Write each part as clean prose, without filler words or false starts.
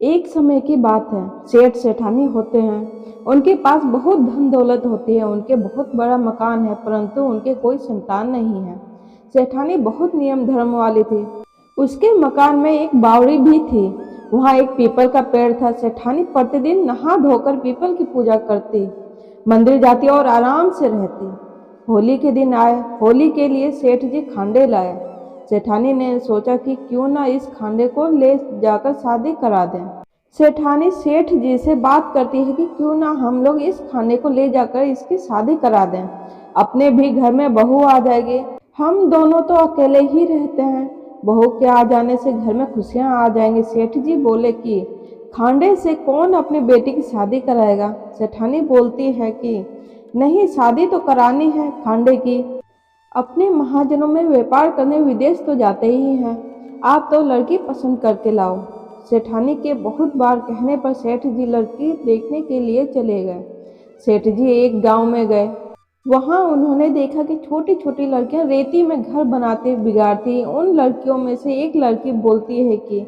एक समय की बात है, सेठ सेठानी होते हैं। उनके पास बहुत धन दौलत होती है, उनके बहुत बड़ा मकान है, परंतु उनके कोई संतान नहीं है। सेठानी बहुत नियम धर्म वाली थी। उसके मकान में एक बावड़ी भी थी। वहाँ एक पीपल का पेड़ था। सेठानी प्रतिदिन नहा धोकर पीपल की पूजा करती, मंदिर जाती और आराम से रहती। होली के दिन आए। होली के लिए सेठ जी खांडे लाए। सेठानी ने सोचा कि क्यों ना इस खांडे को ले जाकर शादी करा दें। सेठानी सेठ जी से बात करती है कि क्यों ना हम लोग इस खांडे को ले जाकर इसकी शादी करा दें, अपने भी घर में बहू आ जाएगी। हम दोनों तो अकेले ही रहते हैं, बहू के आ जाने से घर में खुशियां आ जाएंगी। सेठ जी बोले कि खांडे से कौन अपनी बेटी की शादी कराएगा। सेठानी बोलती है कि नहीं, शादी तो करानी है खांडे की। अपने महाजनों में व्यापार करने विदेश तो जाते ही हैं, आप तो लड़की पसंद करके लाओ। सेठानी के बहुत बार कहने पर सेठ जी लड़की देखने के लिए चले गए। सेठ जी एक गांव में गए। वहां उन्होंने देखा कि छोटी छोटी लड़कियां रेती में घर बनाते बिगाड़ती। उन लड़कियों में से एक लड़की बोलती है कि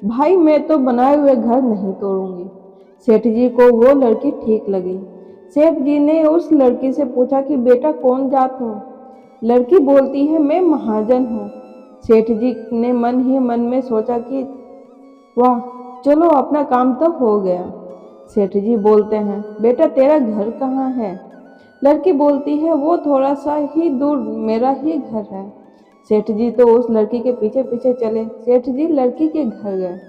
भाई, मैं तो बनाए हुए घर नहीं तोड़ूंगी। सेठ जी को वो लड़की ठीक लगी। सेठ जी ने उस लड़की से पूछा कि बेटा कौन जात हो। लड़की बोलती है मैं महाजन हूँ। सेठ जी ने मन ही मन में सोचा कि वाह, चलो अपना काम तो हो गया। सेठ जी बोलते हैं बेटा तेरा घर कहाँ है। लड़की बोलती है वो थोड़ा सा ही दूर मेरा ही घर है। सेठ जी तो उस लड़की के पीछे पीछे चले। सेठ जी लड़की के घर गए।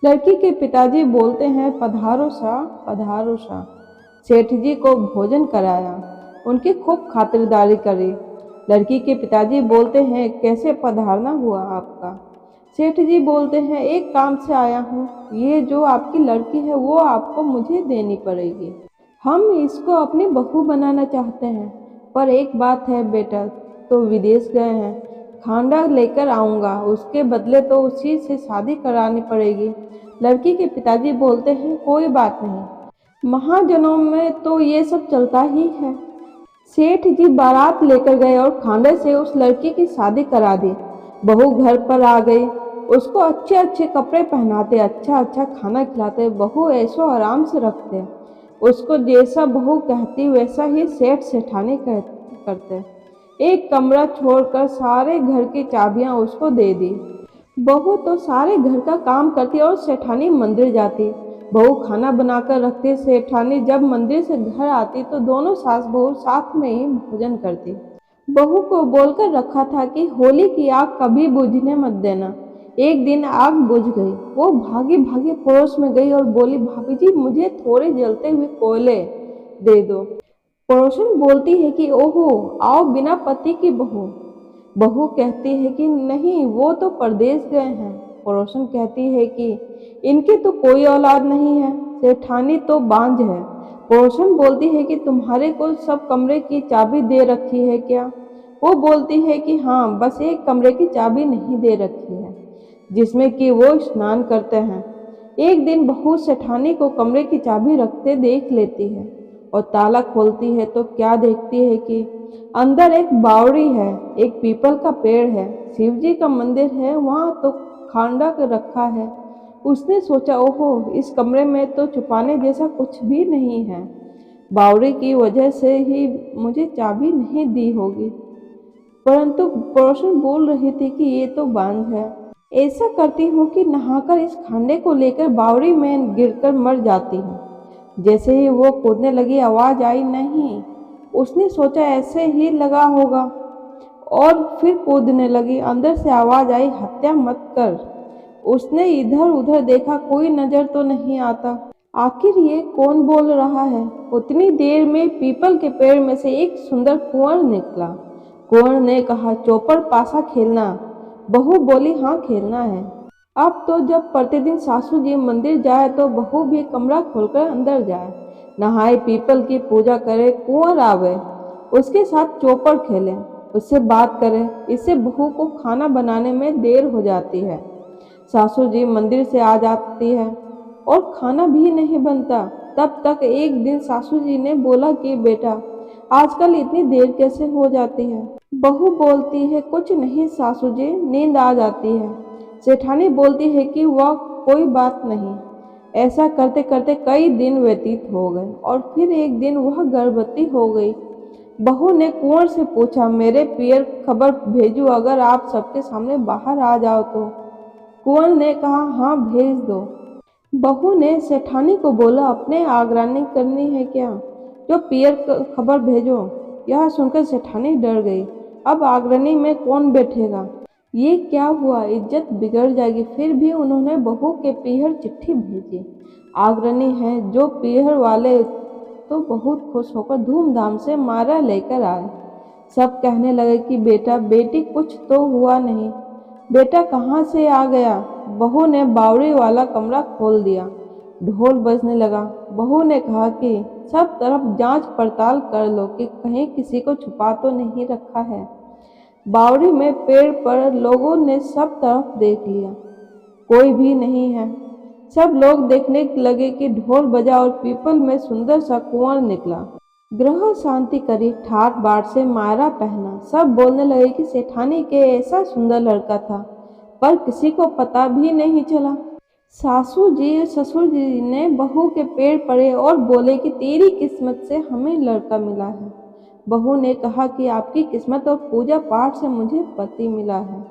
लड़की के पिताजी बोलते हैं पधारो शाह, पधारो शाह। सेठ जी को भोजन कराया, उनकी खूब खातिरदारी करी। लड़की के पिताजी बोलते हैं कैसे पधारना हुआ आपका। सेठ जी बोलते हैं एक काम से आया हूँ, ये जो आपकी लड़की है वो आपको मुझे देनी पड़ेगी। हम इसको अपनी बहू बनाना चाहते हैं, पर एक बात है बेटा, तो विदेश गए हैं, खांडा लेकर आऊँगा, उसके बदले तो उसी से शादी करानी पड़ेगी। लड़की के पिताजी बोलते हैं कोई बात नहीं, महाजनों में तो ये सब चलता ही है। सेठ जी बारात लेकर गए और खांडे से उस लड़की की शादी करा दी। बहू घर पर आ गई। उसको अच्छे अच्छे कपड़े पहनाते, अच्छा अच्छा खाना खिलाते, बहू ऐशो आराम से रखते। उसको जैसा बहू कहती वैसा ही सेठ सेठानी करते। एक कमरा छोड़कर सारे घर की चाबियां उसको दे दी। बहू तो सारे घर का काम करती और सेठानी मंदिर जाती। बहू खाना बनाकर रखती। सेठानी जब मंदिर से घर आती तो दोनों सास बहू साथ में ही भोजन करती। बहू को बोलकर रखा था कि होली की आग कभी बुझने मत देना। एक दिन आग बुझ गई। वो भागी भागी पड़ोस में गई और बोली भाभी जी, मुझे थोड़े जलते हुए कोयले दे दो। पड़ोसन बोलती है कि ओहो, आओ बिना पति की बहू। बहू कहती है कि नहीं, वो तो परदेश गए हैं। पड़ोसन कहती है कि इनकी तो कोई औलाद नहीं है, सेठानी तो बांझ है। पड़ोसन बोलती है कि तुम्हारे को सब कमरे की चाबी दे रखी है क्या। वो बोलती है कि हाँ, बस एक कमरे की चाबी नहीं दे रखी है, जिसमें कि वो स्नान करते हैं। एक दिन बहू सेठानी को कमरे की चाबी रखते देख लेती है और ताला खोलती है तो क्या देखती है कि अंदर एक बावड़ी है, एक पीपल का पेड़ है, शिव जी का मंदिर है, वहाँ तो खांडा रखा है। उसने सोचा ओहो, इस कमरे में तो छुपाने जैसा कुछ भी नहीं है, बावड़ी की वजह से ही मुझे चाबी नहीं दी होगी। परंतु पड़ोसन बोल रही थी कि ये तो बांझ है। ऐसा करती हूँ कि नहाकर इस खांडे को लेकर बावड़ी में गिरकर मर जाती हूँ। जैसे ही वो कूदने लगी, आवाज आई नहीं। उसने सोचा ऐसे ही लगा होगा और फिर कूदने लगी। अंदर से आवाज आई हत्या मत कर। उसने इधर उधर देखा, कोई नजर तो नहीं आता। आखिर ये कौन बोल रहा है। उतनी देर में पीपल के पेड़ में से एक सुंदर कुंवर निकला। कुंवर ने कहा चौपड़ पासा खेलना। बहू बोली हाँ, खेलना है। अब तो जब प्रतिदिन सासू जी मंदिर जाए तो बहू भी कमरा खोलकर अंदर जाए, नहाए, पीपल की पूजा करे, कुंवर आवे, उसके साथ चौपड़ खेले, उससे बात करे। इससे बहू को खाना बनाने में देर हो जाती है। सासू जी मंदिर से आ जाती है और खाना भी नहीं बनता। तब तक एक दिन सासू जी ने बोला कि बेटा, आजकल इतनी देर कैसे हो जाती है। बहू बोलती है कुछ नहीं सासू जी, नींद आ जाती है। सेठानी बोलती है कि वह कोई बात नहीं। ऐसा करते करते कई दिन व्यतीत हो गए और फिर एक दिन वह गर्भवती हो गई। बहू ने कुंवर से पूछा, मेरे पियर खबर भेजूं अगर आप सबके सामने बाहर आ जाओ तो? कुंवर ने कहा, हाँ भेज दो। बहू ने सेठानी को बोला, अपने आगरानी करनी है क्या? जो पियर खबर भेजो। यह सुनकर सेठानी डर गई। अब आगरानी में कौन बैठेगा? ये क्या हुआ, इज्जत बिगड़ जाएगी। फिर भी उन्होंने बहू के पीहर चिट्ठी भेजी। आगरानी है जो पीहर वाले तो बहुत खुश होकर धूमधाम से मारा लेकर आए। सब कहने लगे कि बेटा बेटी कुछ तो हुआ नहीं, बेटा कहाँ से आ गया? बहू ने बावड़ी वाला कमरा खोल दिया। ढोल बजने लगा। बहू ने कहा कि सब तरफ जांच पड़ताल कर लो कि कहीं किसी को छुपा तो नहीं रखा है। बावड़ी में पेड़ पर लोगों ने सब तरफ देख लिया, कोई भी नहीं है। सब लोग देखने लगे कि ढोल बजा और पीपल में सुंदर सा कुंवर निकला। ग्रह शांति करी, ठाट बाट से मायरा पहना। सब बोलने लगे कि सेठानी के ऐसा सुंदर लड़का था, पर किसी को पता भी नहीं चला। सासू जी ससुर जी ने बहू के पैर पड़े और बोले कि तेरी किस्मत से हमें लड़का मिला है। बहू ने कहा कि आपकी किस्मत और पूजा पाठ से मुझे पति मिला है।